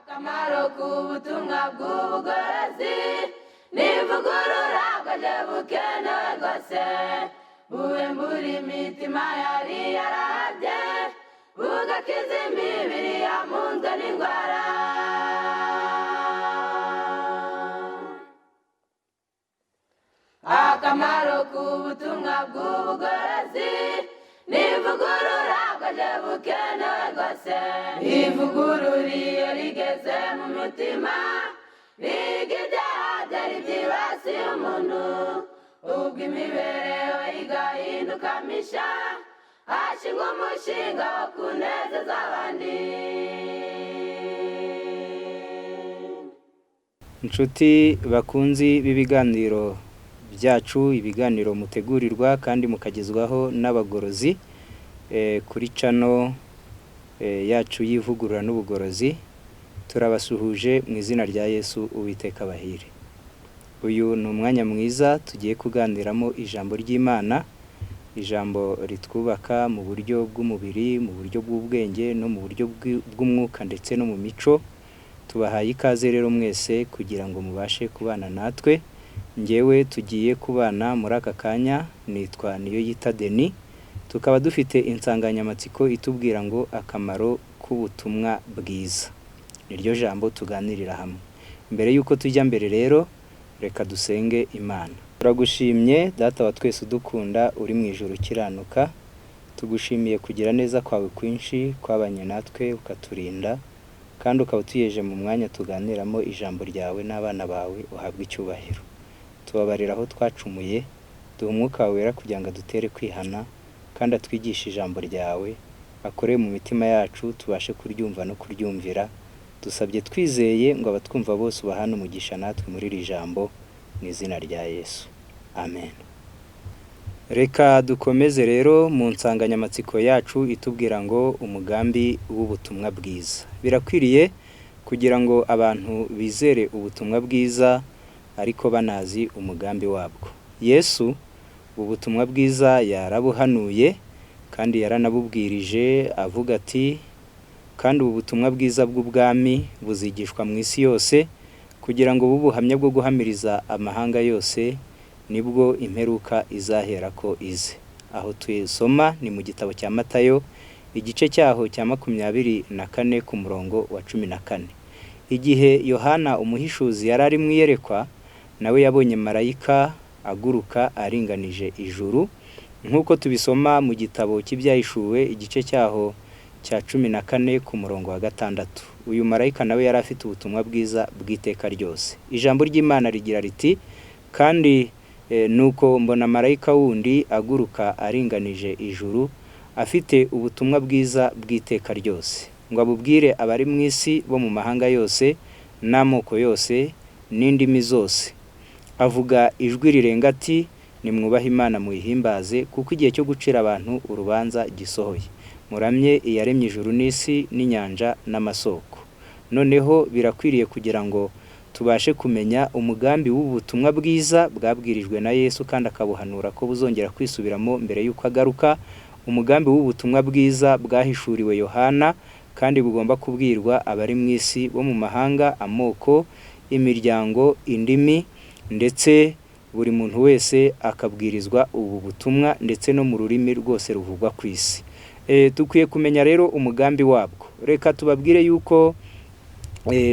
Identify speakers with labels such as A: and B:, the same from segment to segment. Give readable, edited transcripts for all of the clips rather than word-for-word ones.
A: akamaro k'ubutumwa bw'ubugorozi n'ivugurura bwaje bukenewe rwose buwembura imitima yari yarabye bugakiza imibiri yamunzwe n'indwara. Akamaro k'ubutumwa bw'ubugorozi n'ivugurura bwaje bukenewe rwose ivugurura iyo rigeze mu mutima riga ibyaha byari byibasiye umuntu ubwo imibereho igahinduka misha hashingwa umushinga wo kunezeza abandi.
B: Inshuti bakunzi b'ibiganiro byacu, ibiganiro mutegurirwa kandi mukagezwaho n'abagorozi kuri channel yacu y'ivugurura n'ubugorozi, turabasuhuje mu izina rya Yesu Uwiteka bahire. Uyu ni umwanya mwiza tugiye kuganiramo ijambo ry'Imana, ijambo ritwubaka mu buryo bw'umubiri, mu buryo bw'ubwenge no mu buryo bw'umwuka ndetse no mu mico. Tubahaye ikaze rero mwese kugira ngo mubashe kubana natwe. Ngewe tugiye kubana muri aka kanya, nitwa NIYOYITA DENYS. Tukaba dufite insanganyamatsiko itubwira ngo akamaro k'ubutumwa bwiza. Niryo jambo tuganirira hamwe. Mbere yuko tujya mbere rero, reka dusenge Imana. Turagushimye Data wa twese udukunda uri mu ijuru ukiranuka. Tugushimiye kugira neza kwawe kwinshi kwabanye natwe ukaturinda, kandi ukaba utuyeje mu mwanya tuganiramo ijambo ryawe n'abana bawe. Uhabwe icyubahiro. Tubabarira aho twacumuye, duha umwuka wera kugira ngo dutere kwihana, kandi atwigishe ijambo ryawe, akore mu mitima yacu tubashe kuryumva no kuryumvira. Dusabye twizeye ngo abatwumva bose ubahane umugisha natwe muri iri jambo mu izina rya Yesu. Amen. Reka dukomeze rero mu nsanganyamatsiko yacu itubwira ngo umugambi w'ubutumwa bwiza. Birakwiriye kugira ngo abantu bizere ubutumwa bwiza ariko banazi umugambi wabwo. Yesu ubutumwa bwiza yarabuhanuye kandi yaranabubwirije avuga ati, kandi ubu butumwa bwiza bw'ubwami buzigishwa mu isi yose kugira ngo bubuhamye bwo guhamiriza amahanga yose, nibwo imperuka izahera ko ize. Aho tuyisoma ni mu gitabo cya Matayo igice cyaho cya 24 ku murongo wa 14. Igihe Yohana umuhishuzi yarari mu iyerekwa, nawe yabonye marayika aguruka aringanije ijuru, nkuko tubisoma mu gitabo cy'ibyahishuwe igice cyaho cya 14 ku murongo wa 6. Uyu marayika nawe yari afite ubutumwa bwiza bw'iteka ryose. Ijambo ry'Imana rigira riti, kandi nuko mbona marayika wundi aguruka aringanije ijuru afite ubutumwa bwiza bw'iteka ryose, ngo abubwire abari mu isi bo mu mahanga yose n'amoko yose n'indimi zose. Avuga ijwi rirenga ati, nimwubahe Imana muyihimbaze, kuko igihe cyo gucira abantu urubanza gisohoye. Muramye iyaremye ijuru n'isi n'inyanja n'amasoko. Noneho birakwiriye kugira ngo tubashe kumenya umugambi w'ubutumwa bwiza bwabwirijwe na Yesu kandi akabuhanura ko buzongera kwisubiramo mbere yuko agaruka. Umugambi w'ubutumwa bwiza bwahishuriwe Yohana kandi bugomba kubwirwa abari mu isi bo mu mahanga, amoko, imiryango, indimi, ndetse buri muntu wese akabwirizwa ubu butumwa ndetse no mu rurimi rwose ruvugwa ku isi. Dukwiye kumenya rero umugambi wabwo. Reka tubabwire yuko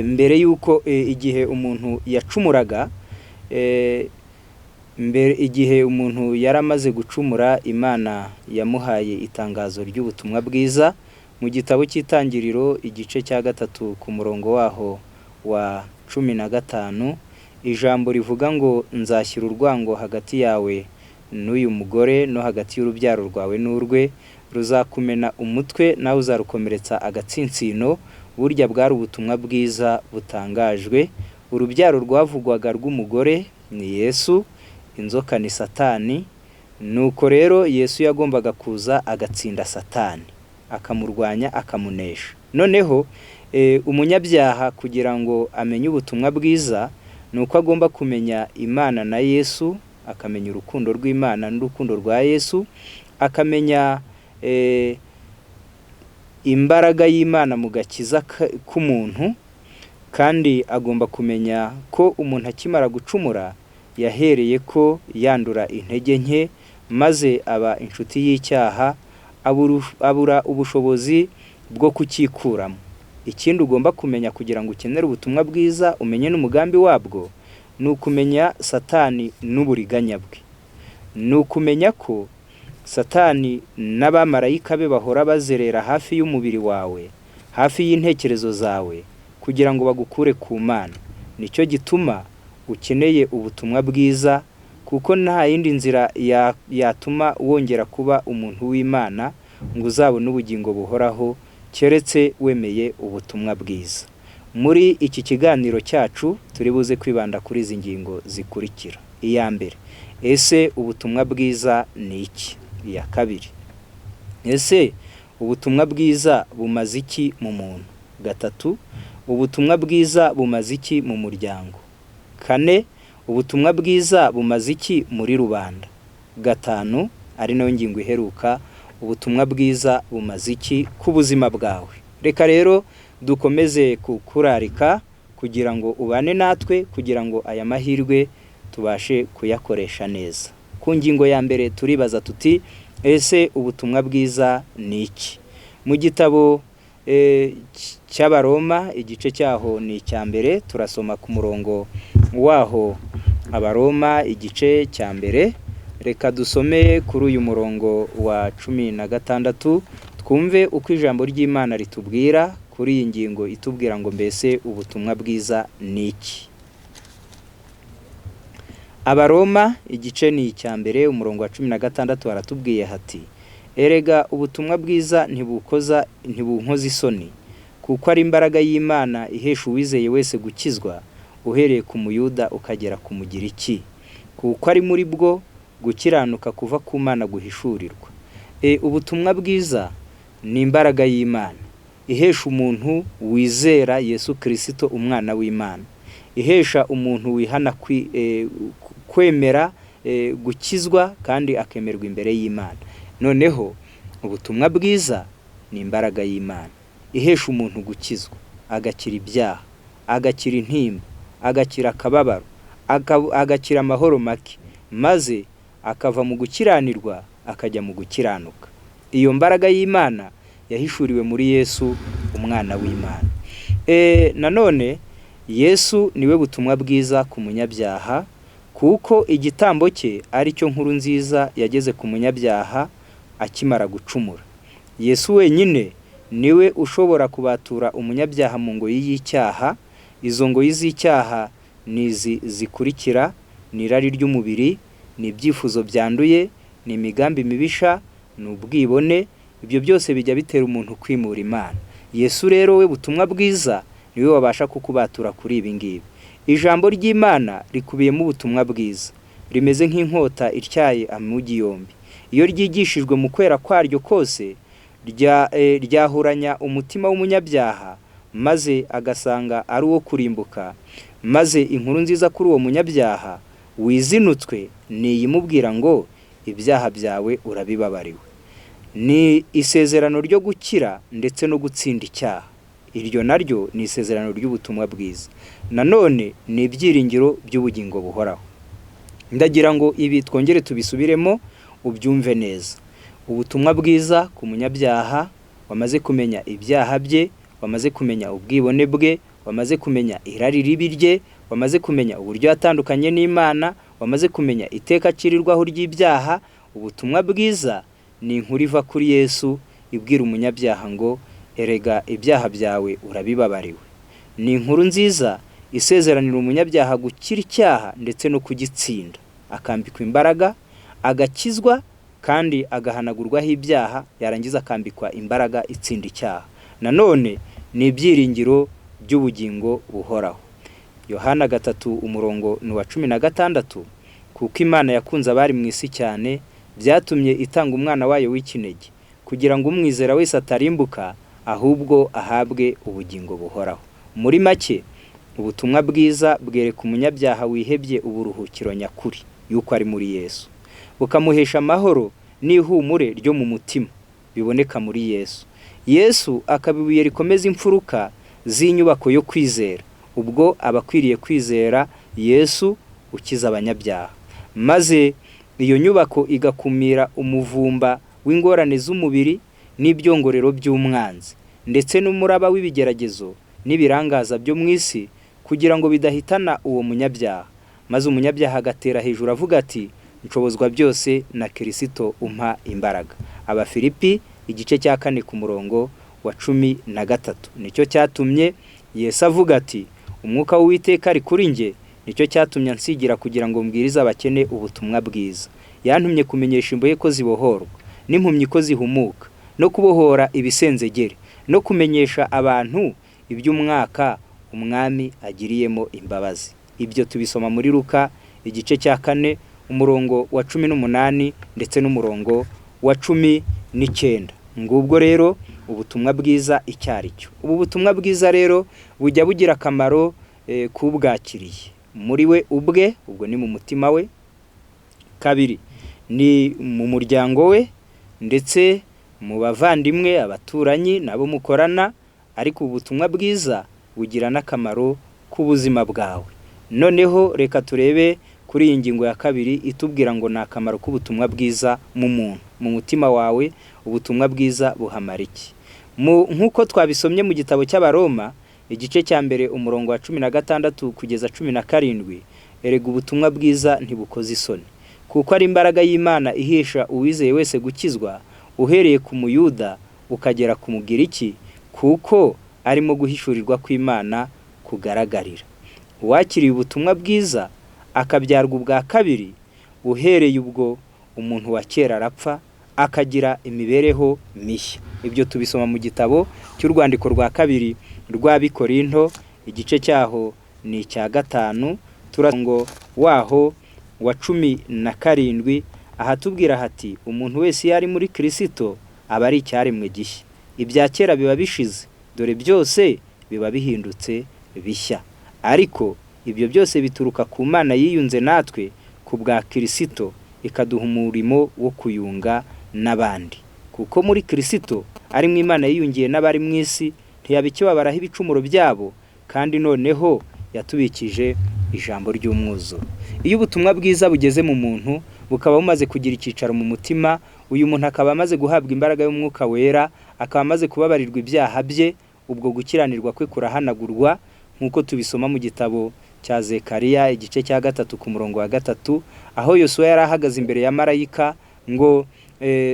B: mbere yuko igihe umuntu yacumuraga, igihe umuntu yaramaze gucumura, Imana yamuhaye itangazo ry'ubutumwa bwiza mu gitabo cy'Itangiriro igice cya 3 ku murongo waho wa 15. Ijambo rivuga ngo, nzashyira urwango hagati yawe n'uyu mugore no hagati y'urubyaro rwawe n'urwe, ruzakumena umutwe nawe uzarukomeretsa agatsinsino. Burya bwari ubutumwa bwiza butangajwe. Urubyaro rwavugwaga rw'umugore ni Yesu, inzoka ni Satani. Nuko rero Yesu yagombaga kuza agatsinda Satani, akamurwanya, akamunesha. Noneho umunyabyaha kugira ngo amenye ubutumwa bwiza, nuko agomba kumenya Imana na Yesu, akamenya urukundo rw'Imana n'urukundo rwa Yesu, akamenya imbaraga y'Imana mu gakiza k'umuntu, kandi agomba kumenya ko umuntu akimara gucumura yahereye ko yandura intege nke maze aba inshuti y'icyaha, abura ubushobozi bwo kukikuramo. Ikindi ugomba kumenya kugira ngo ukenere ubutumwa bwiza umenye n'umugambi wabwo, ni ukumenya Satani n'uburiganya bwe. Ni ukumenya ko Satani n'abamarayika be bahora bazerera hafi y'umubiri wawe, hafi y'intekerezo zawe, kugira ngo bagukure ku Mana. Nicyo gituma ukeneye ubutumwa bwiza, kuko nta yindi nzira yatuma wongera kuba umuntu w'Imana ngo uzabone ubugingo buhoraho keretse wemeye ubutumwa bwiza. Muri iki kiganiro cyacu turi buze kwibanda kuri izi ngingo zikurikira. Iya mbere, ese ubutumwa bwiza ni iki? Iya kabiri, ese ubutumwa bwiza bumaze iki mu muntu? Gatatu, ubutumwa bwiza bumaze iki mu muryango? Kane, ubutumwa bwiza bumaze iki muri rubanda? Gatanu, ari nayo ngingo iheruka, ubutumwa bwiza bumaze iki ku buzima bwawe? Reka rero dukomeze kukurarika kugira ngo ubane natwe, kugira ngo aya mahirwe tubashe kuyakoresha neza. Ku ngingo ya mbere turibaza tuti, ese ubutumwa bwiza ni iki? Mu gitabo cy'Abaroma igice cyaho ni icya mbere, turasoma ku murongo waho. Abaroma igice cya mbere, reka dusome kuri uyu murongo wa 16 twumve uko ijambo ry'Imana ritubwira kuri iyi ngingo itubwira ngo mbese ubutumwa bwiza ni iki. Abaroma igice ni icya mbere, umurongo wa 16 haratubwiye hati, erega ubutumwa bwiza ntibunkoza isoni, kuko ari imbaraga y'Imana ihesha uwizeye wese gukizwa, uhereye ku Muyuda ukagera ku Mugiriki, kuko ari muri bwo gukiranuka kuva ku Mana guhishurirwa. Ubutumwa bwiza ni imbaraga y'Imana ihesha umuntu wizera Yesu Kristo umwana w'Imana, ihesha umuntu wihana kwemera gukizwa kandi akemerwa imbere y'Imana. Noneho ubutumwa bwiza ni imbaraga y'Imana ihesha umuntu gukizwa, agakira ibyaha, agakira intimba, agakira akababaro, agakira amahoro make, maze akava mu gukiranirwa akajya mu gukiranuka. Iyo mbaraga y'Imana yahishuriwe muri Yesu umwana w'Imana. Nanone Yesu niwe butumwa bwiza ku munyabyaha, kuko igitambo cye ari cyo nkuru nziza yageze ku munyabyaha akimara gucumura. Yesu wenyine niwe ushobora kubatura umunyabyaha mu ngoyi y'icyaha. Izo ngoyi z'icyaha nizi zikurikira: ni irari ry'umubiri, ni ibyifuzo byanduye, ni imigambi mibisha, ni ubwibone. Ibyo byose bijya bitera umuntu kwimura Imana. Yesu rero we butumwa bwiza niwe wabasha kukubatura kuri ibi ngibi. Ijambo ry'Imana rikubiyemo ubutumwa bwiza, rimeze nk'inkota ityaye amugi yombi. Iyo ryigishijwe mu kwera kwaryo kose, ryahuranya umutima w'umunyabyaha, maze agasanga ari uwo kurimbuka. Maze inkuru nziza kuri uwo munyabyaha wizinutswe ni imubwira ngo ibyaha byawe urabibabariwe. Ni isezerano ryo gukira ndetse no gutsinda icyaha. Iryo naryo ni isezerano ry'ubutumwa bwiza. Nanone ni ibyiringiro by'ubugingo buhoraho. Ndagira ngo ibi twongere tubisubiremo ubyumve neza. Ubutumwa bwiza ku munyabyaha wamaze kumenya ibyaha bye, wamaze kumenya ubwibone bwe, wamaze kumenya irari ribi rye, wamaze kumenya uburyo atandukanye n'Imana, wamaze kumenya iteka akirirwaho ry'ibyaha. Ubutumwa bwiza ni inkuru iva kuri Yesu ibwira umunyabyaha ngo erega ibyaha byawe urabibabariwe. Ni inkuru nziza isezeranira umunyabyaha gukira icyaha ndetse no kugitsinda, akambikwa imbaraga, agakizwa kandi agahanagurwaho ibyaha, yarangiza akambikwa imbaraga itsinda icyaha. Nanone ni ibyiringiro by'ubugingo buhoraho. Yohana 3 umurongo ni wa 16, kuko Imana yakunze abari mu isi cyane byatumye itanga umwana wayo w'ikinege, kugira ngo umwizera wese atarimbuka ahubwo ahabwe ubugingo buhoraho. Muri make, ubutumwa bwiza bwereka umunyabyaha wihebye uburuhukiro nyakuri yuko ari muri Yesu, bukamuhesha amahoro n'ihumure ryo mu mutima biboneka muri Yesu. Yesu akabibuye rikomeza imfuruka z'inyubako yo kwizera. ubwo abakwiriye kwizera Yesu ukiza abanyabyaha, maze iyo nyubako igakumira umuvumba w'ingorane z'umubiri n'ibyongorero by'umwanzi ndetse n'umuraba w'ibigeragezo n'ibirangaza byo mu isi, kugira ngo bidahitana uwo munyabyaha, maze umunyabyaha agatera hejuru avuga ati nshobozwa byose na Kristo umpa imbaraga. Abafilipi igice cya 4 ku murongo wa 13. Nicyo cyatumye Yesu avuga ati umwuka w'Uwiteka ari kuri nge, nicyo cyatumye ansigira kugira ngo mbwirize abakene ubutumwa bwiza. Yantumye kumenyesha imbohe ko zibohorwa, n'impumyi ko zihumuka, no kubohora ibisenzegere, no kumenyesha abantu iby'umwaka umwami agiriyemo imbabazi. Ibyo tubisoma muri Luka igice cya 4 umurongo wa 18 ndetse n'umurongo wa 19. Ngubwo rero ubutumwa bwiza icyaricyo. Ubu butumwa bwiza rero bujya bugira akamaro kubwakiriye muri we ubwe, ubwo ni mu mutima we, kabiri ni mu muryango we, ndetse mu bavandimwe, abaturanyi nabo mukorana, ariko ubutumwa bwiza bugira n'akamaro ku buzima bwawe. Noneho reka turebe kuri iyi ngingo ya kabiri itubwira ngo na akamaro k'ubutumwa bwiza mu muntu, mu mutima wawe ubutumwa bwiza buhamara iki? Nk'uko twabisomye mu gitabo cy'Abaroma igice cya mbere umurongo wa 16 kugeza 17, erega ubutumwa bwiza ntibukoze isoni, kuko ari imbaraga y'Imana ihisha uwizeye wese gukizwa, uhereye ku muyuda ukagera ku mugiriki, kuko arimo guhishurirwa kw'Imana kugaragarira. Uwakiriye ubutumwa bwiza akabyarwa ubwa kabiri, uhereye ubwo umuntu wa kera arapfa akagira imibereho mishya. Ibyo tubisoma mu gitabo cy'urwandiko rwa kabiri rw'Abikorinto igice cyaho ni icya 5 turango waho wa 17, ahatubwira hati umuntu wese yari muri Kristo aba ari icyaremwe gishya, ibya kera biba bishize, dore byose biba bihindutse bishya. Ariko ibyo byose bituruka ku Mana yiyunze natwe ku bwa Kristo, ikaduha umurimo wo kuyunga n'abandi. Kuko muri Kristo ari mu Imana yiyungiye n'abari mu isi, ntiyabikibabaraho ibicumuro byabo, kandi noneho yatubikije ijambo ry'umwuzuro. Iyo ubutumwa bwiza bugeze mu muntu bukaba bumaze kugira icyicaro mu mutima, uyu muntu akaba amaze guhabwa imbaraga y'umwuka wera, akaba amaze kubabarirwa ibyaha bye, ubwo gukiranirwa kwe kurahanagurwa, nk'uko tubisoma mu gitabo cya Zekariya igice cya 3 ku murongo wa 3, aho Yosuwa yari ahagaze imbere ya marayika ngo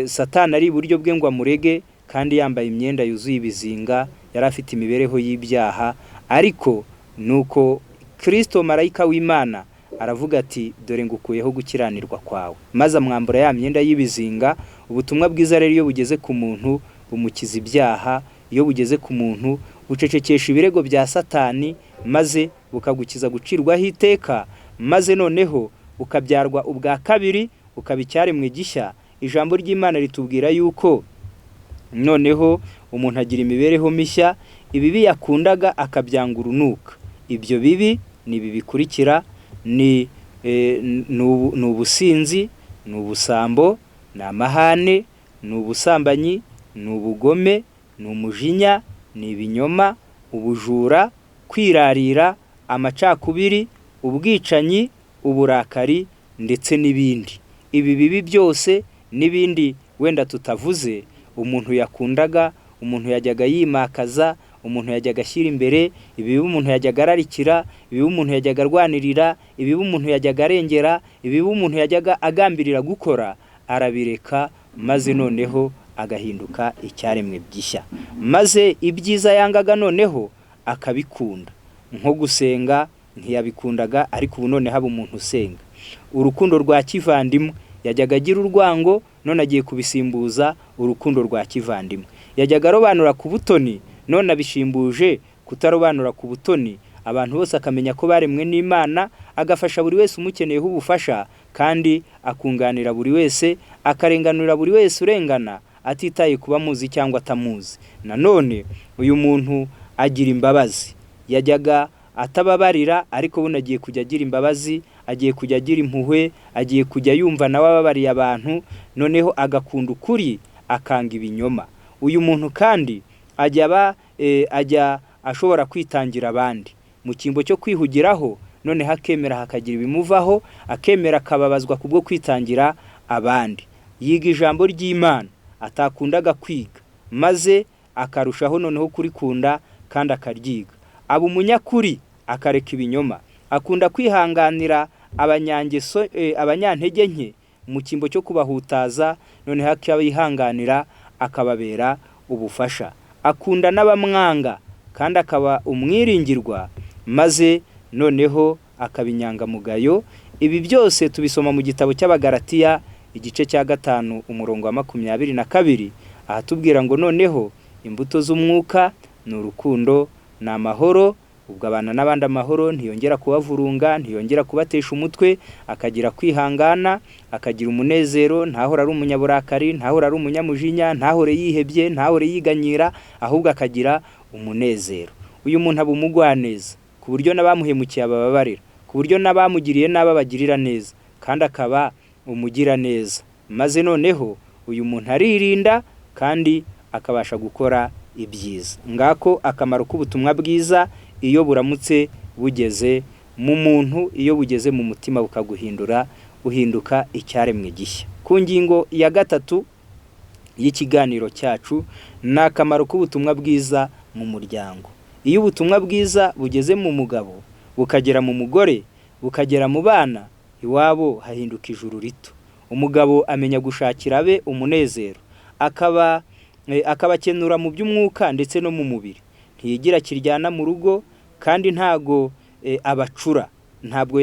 B: Satani ari iburyo bwe ngo amurege, kandi yambaye imyenda yuzuye ibizinga, yari afite imibereho y'ibyaha. Ariko nuko Kristo marayika w'Imana aravuga ati dore ngukuyeho gukiranirwa kwawe, maze amwambura ya myenda y'ibizinga. Ubutumwa bwiza rero iyo bugeze ku muntu bumukiza ibyaha, iyo bugeze ku muntu bucecekesha ibirego bya Satani, maze bukagukiza gucirwaho iteka, maze noneho ukabyarwa ubwa kabiri, ukaba icyaremwe gishya. Ijambo ry'Imana ritubwira yuko noneho umuntu agira imibereho mishya, ibibi yakundaga akabyanga urunuka. Ibyo bibi ni ibi bikurikira: ni ubusinzi, ni ubusambo, ni amahane, ni ubusambanyi, ni ubugome, ni umujinya, ni ibinyoma, ubujura, kwirarira, amacakubiri, ubwicanyi, uburakari ndetse n'ibindi. Ibi bibi byose n'ibindi wenda tutavuze umuntu yakundaga, umuntu yajyaga yimakaza, umuntu yajyaga ashyira imbere, ibibi umuntu yajyaga ararikira, ibibi umuntu yajyaga arwanirira, ibibi umuntu yajyaga arengera, ibibi umuntu yajyaga agambirira gukora, arabireka, maze noneho agahinduka icyaremwe gishya. Maze ibyiza yangaga noneho akabikunda, nko gusenga ntiyabikundaga, ariko ubu none haba umuntu usenga. Urukundo rwa kivandimwe, yajyaga agira urwango, none agiye kubisimbuza urukundo rwa kivandimwe. Yajyaga arobanura ku butoni, none abishimbuje kutarobanura ku butoni. Abantu bose akamenya ko baremwe n'Imana, agafasha buri wese umukeneyeho ubufasha, kandi akunganira buri wese, akarenganura buri wese urengana, atitaye kuba muzi cyangwa atamuzi. Nanone uyu muntu agira imbabazi. Yajyaga atababarira, ariko ubu agiye kujya agira imbabazi, agiye kujya agira impuhwe, agiye kujya yumva nawe ababariye abantu, noneho agakunda ukuri, akanga ibinyoma. Uyu muntu kandi ajya ashobora kwitangira abandi. mu cyimbo cyo kwihugiraho, none hakemera hakagira ibimuvaho, akemera akababazwa kubwo kwitangira abandi. Yiga ijambo ry'Imana atakundaga kwiga, maze akarushaho noneho kurikunda kandi akaryiga. Aba umunyakuri akareka ibinyoma, akunda kwihanganira abanyantege nke mu cyimbo cyo kubahutaza, none akabihanganira akababera ubufasha. Akunda n'abamwanga kandi akaba umwiringirwa, maze noneho akabinyangamugayo. Ibi byose tubisoma mu gitabo cy'Abagalatiya igice cya 5 umurongo wa 22, ahatubwira ngo noneho imbuto z'umwuka ni urukundo, ni amahoro, ubwo abana n'abandi amahoro, ntiyongera kubavurunga, ntiyongera kubatesha umutwe, akagira kwihangana, akagira umunezero, ntahora ari umunyaburakari, ntahora ari umunyamujinya, ntahore yihebye, ntahore yiganyira, ahubwo akagira umunezero. Uyu muntu aba umugwaneza, ku buryo n'abamuhemukiye abababarira, ku buryo n'abamugiriye n'ababagirira neza, kandi akaba umugira neza. Maze noneho uyu muntu aririnda kandi akabasha gukora ibyiza. Ngako akamaro k'ubutumwa bwiza iyo buramutse bugeze mu muntu, iyo bugeze mu mutima bukaguhindura, uhinduka icyaremwe gishya. Ku ngingo ya 3 y'ikiganiro cyacu, ni akamaro k'ubutumwa bwiza mu muryango. Iyo ubutumwa bwiza bugeze mu mugabo, bukagera mu mugore, bukagera mu bana, iwabo hahinduka ijuru rito. Umugabo amenya gushakira abe umunezero, akabakenura mu by'umwuka ndetse no mu mubiri. Ntiyigira kiryana mu rugo, kandi ntago abacura, ntabwo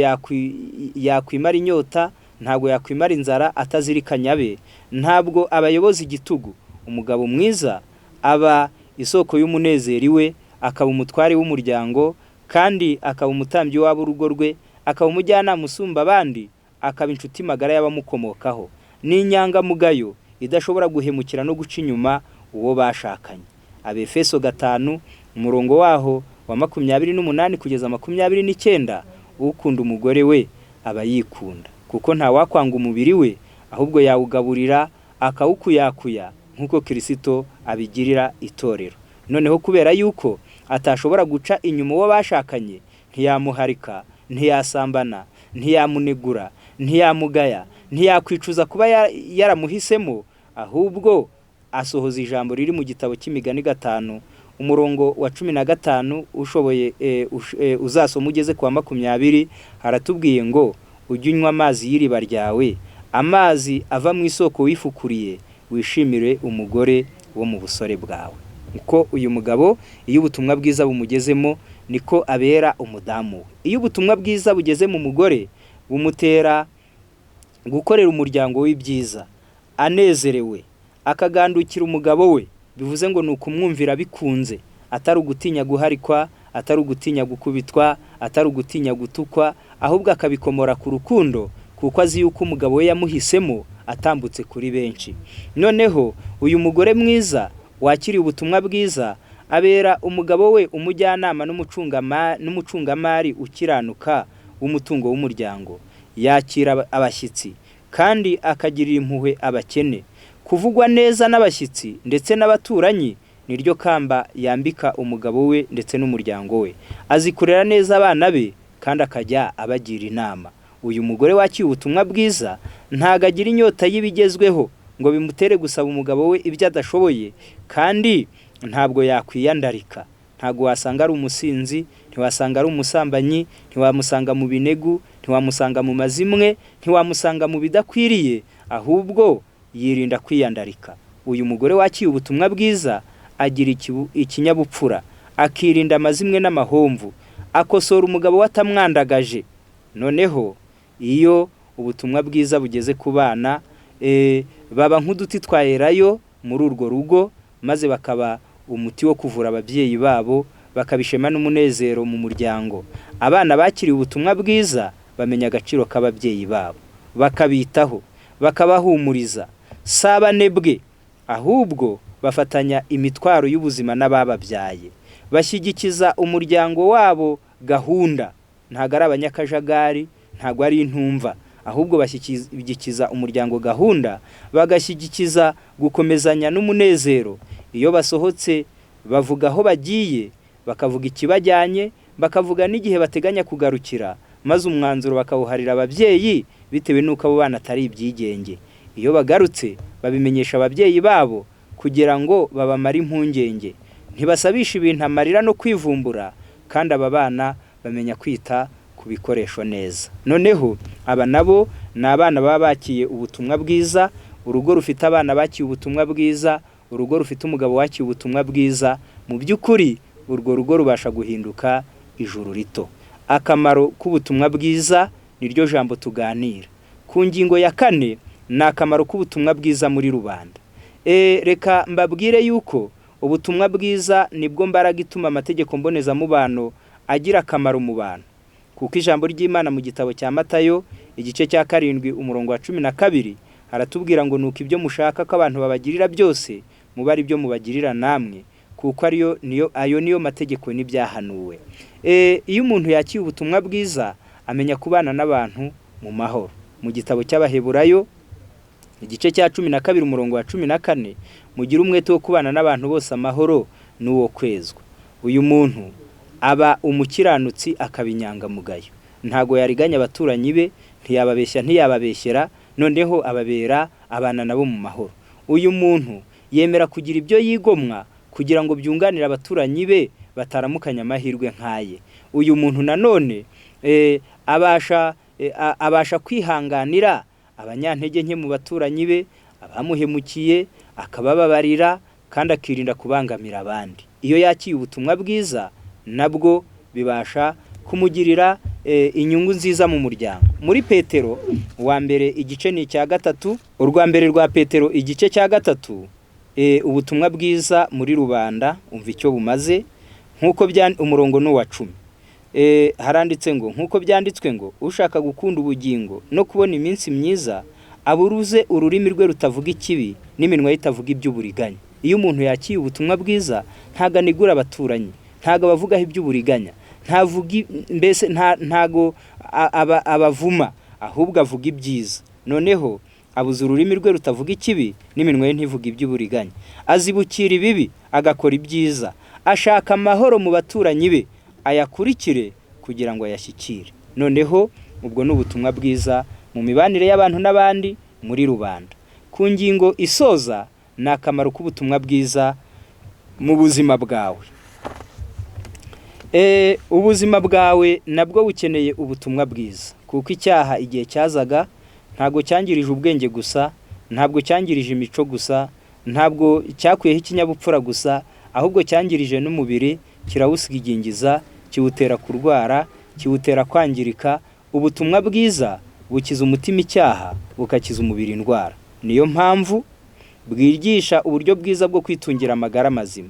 B: yakwimara inyota, ntabwo yakwimara inzara atazirikanya abe, ntabwo abayoboza igitugu. Umugabo mwiza aba isoko y'umunezero iwe, akaba umutware w'umuryango, kandi akaba umutambyi w'urugo rwe, akaba umujyanama usumba abandi, akaba inshuti magara y'abamukomokaho. Ni inyangamugayo idashobora guhemukira no guca inyuma uwo bashakanye. Abefeso 5 umurongo waho wa 28 kugeza 29, ukunda umugore we aba yikunda, kuko nta wakwanga umubiri we, ahubwo yawugaburira akawukuyakuya nk'uko Kristo abigirira itorero. Noneho kubera yuko atashobora guca inyuma uwo bashakanye, ntiyamuharika, ntiyasambana, ntiyamunegura, ntiyamugaya, ntiyakwicuza kuba yaramuhisemo, ahubwo asohoza ijambo riri mu gitabo cy'Imigani 5 umurongo wa 15, ushoboye uzasoma ugeze kwa 20, haratubwiye ngo ujye unywa amazi y'iriba ryawe, amazi ava mu isoko wifukuriye, wishimire umugore wo mu busore bwawe. Uko uyu mugabo iyo ubutumwa bwiza bumugezemo, niko abera umudamu we. Iyo ubutumwa bwiza bugeze mu mugore, bumutera gukorera umuryango w'ibyiza, anezerewe, akagandukira umugabo we. Bivuze ngo nukumwumvira bikunze, atari ugutinya guharikwa, atari ugutinya gukubitwa, atari ugutinya gutukwa, ahubwo akabikomora ku rukundo, kuko azi yuko umugabo we yamuhisemo atambutse kuri benshi. Noneho uyu mugore mwiza wakiriye ubutumwa bwiza, abera umugabo we umujyanama n'umucungamari ukiranuka w'umutungo w'umuryango. Yakira abashyitsi kandi akagirira impuhwe abakene. Kuvugwa neza n'abashyitsi ndetse n'abaturanyi niryo kamba yambika umugabo we ndetse n'umuryango we. Azikurera neza abana be kandi akajya abagira inama. Uyu mugore wakiriye ubutumwa bwiza ntago agira inyota y'ibigezweho ngo bimutere gusaba umugabo we ibyo adashoboye, kandi ntabwo yakwiyandarika. Ntago wasanga ari umusinzi, ntiwasanga ari umusambanyi, ntiwamusanga mu binegu, ntiwamusanga mu mazimwe, ntiwamusanga mu bidakwiriye, ahubwo yirinda kwiyandarika. Uyu mugore wakiriye ubutumwa bwiza agira ikinyabupfura, akirinda amazimwe n'amahomvu, akosora umugabo watamwandagaje. Noneho iyo ubutumwa bwiza bugeze ku bana, baba nk'uduti twaherayo muri urwo rugo, maze bakaba umuti wo kuvura ababyeyi babo, bakabishema n'umunezero mu muryango. Abana bakiriye ubutumwa bwiza bamenya agaciro k'ababyeyi babo, bakabitaho, bakabahumuriza. Saba nebwe, ahubwo bafatanya imitwaro y'ubuzima n'abababyaye, bashyigikiza umuryango wabo gahunda. Ntago ari abanyakajagari, ntago ari intumva, ahubwo bashyigikiza umuryango gahunda, bagashyigikiza gukomezanya n'umunezero. Iyo basohotse bavuga aho bagiye, bakavuga ikibajyanye, bakavuga n'igihe bateganya kugarukira, maze umwanzuro bakawuharira ababyeyi bitewe n'uko abo bana atari ibyigenge. Iyo bagarutse babimenyesha ababyeyi babo kugira ngo babamare impungenge, ntibasabisha ibintu amarira no kwivumbura, kandi aba bana bamenya kwita ku bikoresho neza. Noneho aba nabo ni abana baba bakiye ubutumwa bwiza, urugo rufite abana bakiye ubutumwa bwiza, urugo rufite umugabo wakiye ubutumwa bwiza, mu by'ukuri urwo rugo rubasha guhinduka ijuru rito. Akamaro k'ubutumwa bwiza niryo jambo tuganira. Ku ngingo ya 4 ni akamaro k'ubutumwa bwiza muri rubanda. Reka mbabwire yuko ubutumwa bwiza nibwo mbaraga ituma amategeko mbonezamubano agira akamaro mu bantu, kuko ijambo ry'Imana mu gitabo cya Matayo igice cya 7 umurongo wa 12 haratubwira ngo nuko ibyo mushaka ko abantu babagirira byose muba ari byo mubagirira namwe, kuko ayo niyo mategeko n'ibyahanuwe. Iyo umuntu yakiye ubutumwa bwiza amenya kubana n'abantu mu mahoro. Mu gitabo cy'Abaheburayo igice cya 12 umurongo wa 14 mugira umwete wo kubana n'abantu bose amahoro n'uwo kwezwa. Uyu muntu aba umukiranutsi akabinyangamugayo, ntago yariganya abaturanyi be, ntiyababeshya ntiyababeshyera, noneho ababera abana nabo mu mahoro. Uyu muntu yemera kugira ibyo yigomwa kugira ngo byunganire abaturanyi be bataramukanya amahirwe nkaye. Uyu muntu nanone abasha kwihanganira abanyantege nke mu baturanyi be, abamuhemukiye akabababarira, kandi akirinda kubangamira abandi. Iyo yakiye ubutumwa bwiza nabwo bibasha kumugirira inyungu nziza mu muryango. Muri Petero wa mbere igice ni cya 3, urwa mbere rwa Petero igice cya 3, ubutumwa bwiza muri rubanda umva icyo bumaze, nkuko umurongo no wa 10 haranditse ngo nkuko byanditswe ngo ushaka gukunda ubugingo no kubona iminsi myiza aburuze ururimi rwe rutavuga ikibi n'iminwa itavuga iby'uburiganya. Iyo umuntu yakiye ubutumwa bwiza ntago anigura abaturanyi, ntago bavugaho iby'uburiganya, mbese ntago abavuma, ahubwo avuga ibyiza. Noneho abuze ururimi rwe rutavuga ikibi n'iminwa ye ntivuga iby'uburiganya, azibukira ibibi agakora ibyiza, ashaka amahoro mu baturanyi be ayakurikire kugira ngo ayashyikire. Noneho ubwo n'ubutumwa bwiza mu mibanire y'abantu n'abandi muri rubanda. Ku ngingo isoza ni akamaro k'ubutumwa bwiza mu buzima bwawe. Ubuzima bwawe nabwo bukeneye ubutumwa bwiza, kuko icyaha igihe cyazaga ntabwo cyangirije ubwenge gusa, ntabwo cyangirije imico gusa, ntabwo cyakuyeho ikinyabupfura gusa, ahubwo cyangirije n'umubiri, kirawusigingiza, kiwutera kurwara, kiwutera kwangirika. Ubutumwa bwiza bukiza umutima icyaha, bukakiza umubiri indwara. Niyo mpamvu bwigisha uburyo bwiza bwo kwitungira amagara mazima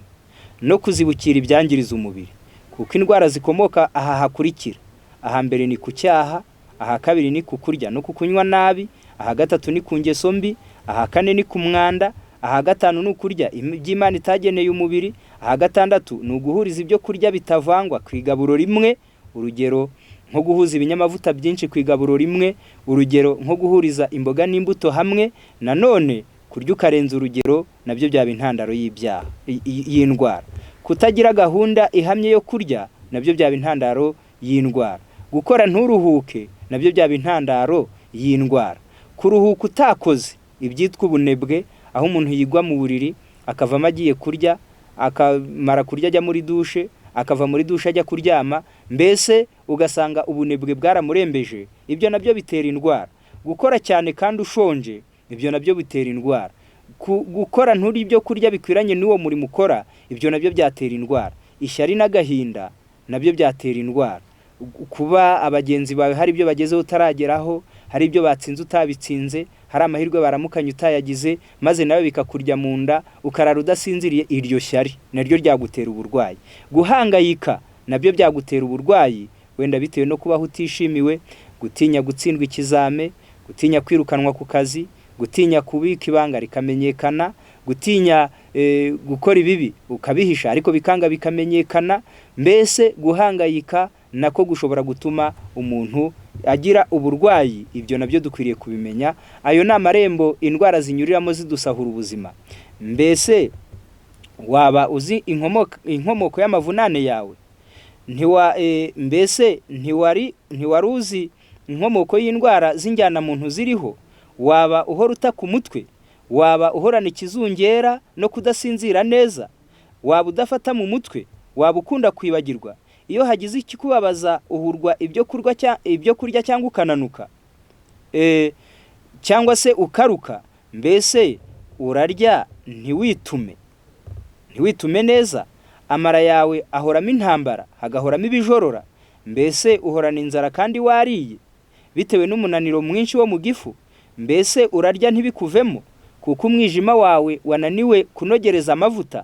B: no kuzibukira ibyangiriza umubiri, kuko indwara zikomoka aha hakurikira: aha mbere ni ku cyaha, aha kabiri ni ku kurya no kukunywa nabi, aha gatatu ni ku ngeso mbi, aha kane ni ku mwanda, aha gatanu ni ukurya iby'Imana itageneye umubiri, aha gatandatu ni uguhuriza ibyo kurya bitavangwa ku igaburo rimwe, urugero nko guhuza ibinyamavuta byinshi ku igaburo rimwe, urugero nko guhuriza imboga n'imbuto hamwe. Nanone kurya ukarenza urugero nabyo byaba intandaro y'ibyaha y'indwara. Kutagira gahunda ihamye yo kurya nabyo byaba intandaro y'indwara. Gukora nturuhuke nabyo byaba intandaro y'indwara. Kuruhuka utakoze ibyitwa ubunebwe, aho umuntu yigwa mu buriri akavamo agiye kurya, akamara kurya ajya muri dushe, akava muri dushe ajya kuryama, mbese ugasanga ubunebwe bwaramurembeje. Ibyo nabyo bitera indwara. Gukora cyane kandi ushonje, ibyo nabyo bitera indwara. Gukora nturi ibyo kurya bikwiranye n'uwo murimo ukora, ibyo nabyo byatera indwara. Ishyari n'agahinda nabyo byatera indwara. Kuba abagenzi bawe hari ibyo bagezeho utarageraho, hari ibyo batsinze utabitsinze, hari amahirwe baramukanye utayagize, maze nawe bikakurya mu nda ukarara udasinziriye, iryo shyari naryo ryagutera uburwayi. Guhangayika nabyo byagutera uburwayi, wenda bitewe no kubaho utishimiwe, gutinya gutsindwa ikizame, gutinya kwirukanwa ku kazi, gutinya kubika ibanga rikamenyekana, gutinya gukora ibibi ukabihisha ariko bikanga bikamenyekana. Mbese guhangayika nako gushobora gutuma umuntu agira uburwayi. Ibyo nabyo dukwiriye kubimenya. Ayo ni amarembo indwara zinyuriramo zidusahura ubuzima. Mbese waba uzi inkomoko y'amavunane yawe? mbese ntiwari uzi inkomoko y'indwara z'injyana muntu ziriho? Waba uhora utaka umutwe? Waba uhorana ikizungera no kudasinzira neza? Waba udafata mu mutwe? Waba ukunda kwibagirwa? Iyo hagize ikikubabaza uhurwa ibyo kurya cyangwa ukananuka, cyangwa se ukaruka? Mbese urarya ntiwitume neza? Amara yawe ahoramo intambara, hagahoramo ibijorora? Mbese uhorana inzara kandi wariye bitewe n'umunaniro mwinshi wo mu gifu? Mbese urarya ntibikuvemo kuko umwijima wawe wananiwe kunogereza amavuta?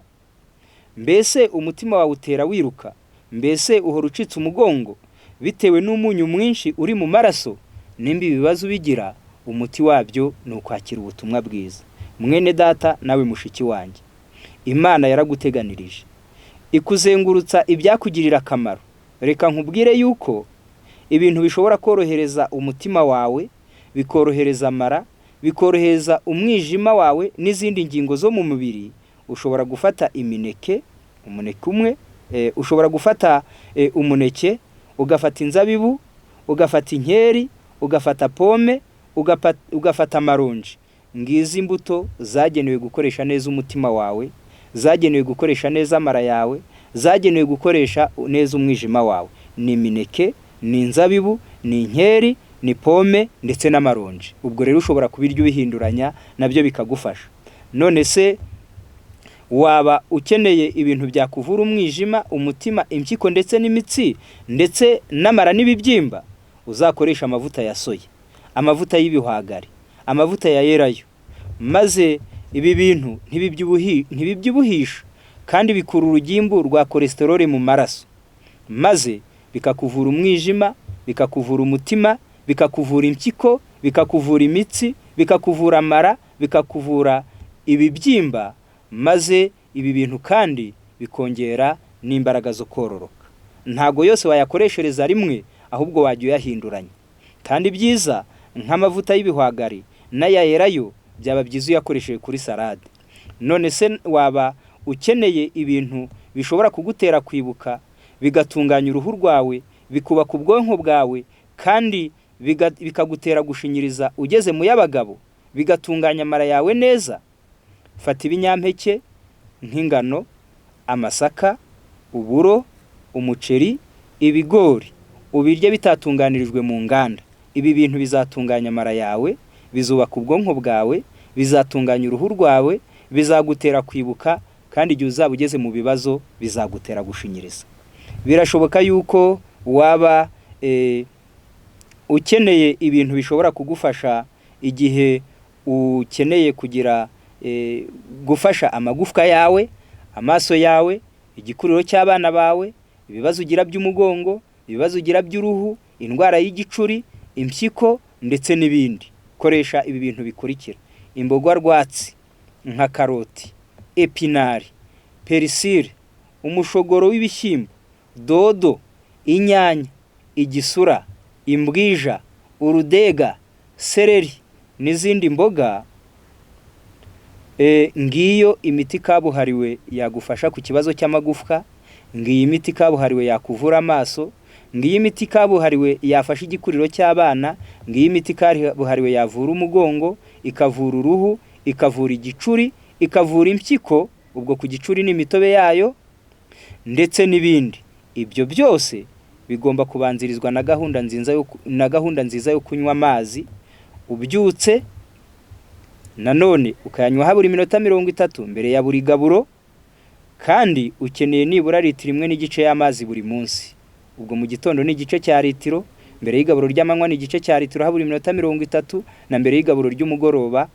B: Mbese umutima wawe utera wiruka? Mbese uhora ucitse umugongo bitewe n'umunyu mwinshi uri mu maraso? Nimba ibibazo bigira, umuti wabyo ni ukwakira ubutumwa bwiza. Mwene data nawe mushiki wanjye, Imana yaraguteganirije ikuzengurutsa ibyakugirira akamaro. Reka nkubwire yuko ibintu bishobora korohereza umutima wawe, bikorohereza amara, bikorohereza umwijima wawe n'izindi ngingo zo mu mubiri. Ushobora gufata umuneke umwe, ushobora gufata umuneke, ugafata inzabibu, ugafata inkeri, ugafata pome, ugafata amaronji. Ngizi imbuto zagenewe gukoresha neza umutima wawe, zagenewe gukoresha neza amara yawe, zagenewe gukoresha neza umwijima wawe. Ni imineke, ni inzabibu, ni inkeri, ni pome ndetse n'amaronji. Ubwo rero ushobora kubirya ubihinduranya, nabyo bikagufasha. None se waba ukeneye ibintu byakuvura umwijima, umutima, impyiko ndetse n'imitsi ndetse n'amara n'ibibyimba? Uzakoresha amavuta ya soya, amavuta y'ibihwagari, amavuta ya elayo, maze ibi bintu ntibibyibuhisha kandi bikura urugimbu rwa cholesterol mu maraso, maze bikakuvura umwijima, bikakuvura umutima, bikakuvura impyiko, bikakuvura imitsi, bikakuvura amara, bikakuvura ibibyimba, maze ibi bintu kandi bikongera n'imbaraga zo kororoka. Ntago yose wayakoreshereza rimwe, ahubwo wajya uyahinduranya. Kandi byiza nk'amavuta y'ibihwagari n'aya elayo byaba byiza uyakoresheje kuri salade. None se waba ukeneye ibintu bishobora kugutera kwibuka, bigatunganya uruhu rwawe, bikubaka ubwonko bwawe, kandi bikagutera gushinyiriza ugeze mu y'abagabo, bigatunganya amara yawe neza? Fata ibinyampeke nk'ingano, amasaka, uburo, umuceri, ibigori, ubirye bitatunganirijwe mu nganda. Ibi bintu bizatunganya amara yawe, bizubaka ubwonko bwawe, bizatunganya uruhu rwawe, bizagutera kwibuka, kandi igihe uzaba ugeze mu bibazo bizagutera gushinyiriza. Birashoboka yuko waba ukeneye ibintu bishobora kugufasha igihe ukeneye kugira gufasha amagufwa yawe, amaso yawe, igikuriro cy'abana bawe, ibibazo ugira by'umugongo, ibibazo ugira by'uruhu, indwara y'igicuri, impyiko ndetse n'ibindi. Koresha ibi bintu bikurikira: imboga rwatsi nka karoti, epinari, perisire, umushogoro w'ibishyimbo, dodo, inyanya, igisura, imbwija, urudega, seleri n'izindi mboga. Ngiyo imiti kabuhariwe yagufasha ku kibazo cy'amagufwa, ngiyi imiti kabuhariwe yakuvura amaso, ngiyi imiti kabuhariwe yafasha igikuriro cy'abana, ngiyi imiti kabuhariwe yavura umugongo, ikavura uruhu, ikavura igicuri, ikavura impyiko, ubwo ku gicuri n'imitobe yayo ndetse n'ibindi. Ibyo byose bigomba kubanzirizwa na gahunda nziza yo kunywa amazi ubyutse, nanone ukayanywa habura iminota 30 mbere ya buri gaburo, kandi ukeneye nibura litiro 1.5 y'amazi buri munsi. Ubwo mu gitondo ni igice cya litiro, mbere y'igaburo ry'amanywa ni igice cya litiro habura iminota 30, na mbere y'igaburo ry'umugoroba.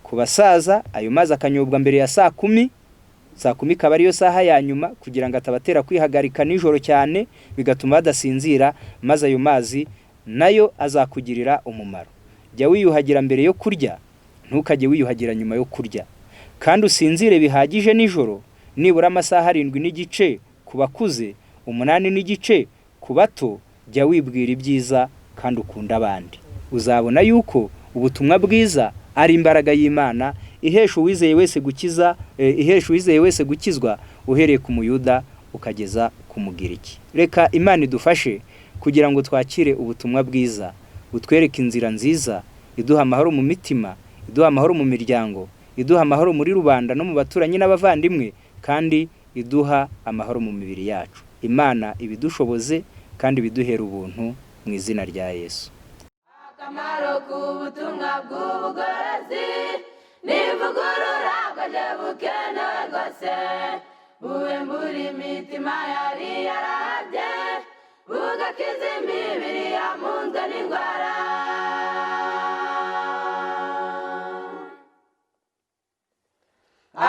B: Ku basaza ayo mazi akanyobwa mbere ya saa 10 kaba ariyo saha ya nyuma, kugira ngo atabatera kwihagarika nijoro cyane bigatuma badasinzira, maze ayo mazi nayo azakugirira umumaro. Jya wiyuhagira mbere yo kurya, ntukajye wiyuhagira nyuma yo kurya, kandi usinzire bihagije nijoro, nibura amasaha 7.5 ku bakuze, 8.5 ku bato. Jya wibwira ibyiza kandi ukunda abandi. Uzabona yuko ubutumwa bwiza ari imbaraga y'Imana ihesha uwizeye wese gukizwa, uhereye ku muyuda ukageza ku mugiriki. Reka Imana idufashe kugira ngo twakire ubutumwa bwiza butwereka inzira nziza, iduha amahoro mu mitima, iduha amahoro mu miryango, iduha amahoro muri rubanda no mu baturanyi n'abavandimwe, kandi iduha amahoro mu mibiri yacu. Imana ibidushoboze kandi biduhera ubuntu mu izina rya Yesu.
A: Akamaro k'ubutumwa bw'ubugorozi n'ivugurura bwaje bukenewe rwose, buwembura imitima yari yarabye, bugakiza imibiri yamunzwe n'indwara.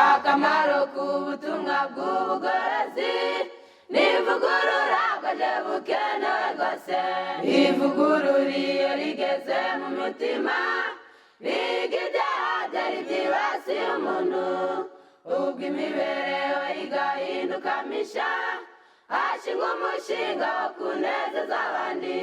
A: Akamaro k'ubutumwa bw'ubugorozi n'ivugurura bwaje bukenewe rwose, ivugurura iyo rigeze mu mutima riga ibyaha byari byibasiye umuntu, ubwo imibereho igahinduka misha, hashingwa umushinga wo kunezeza abandi.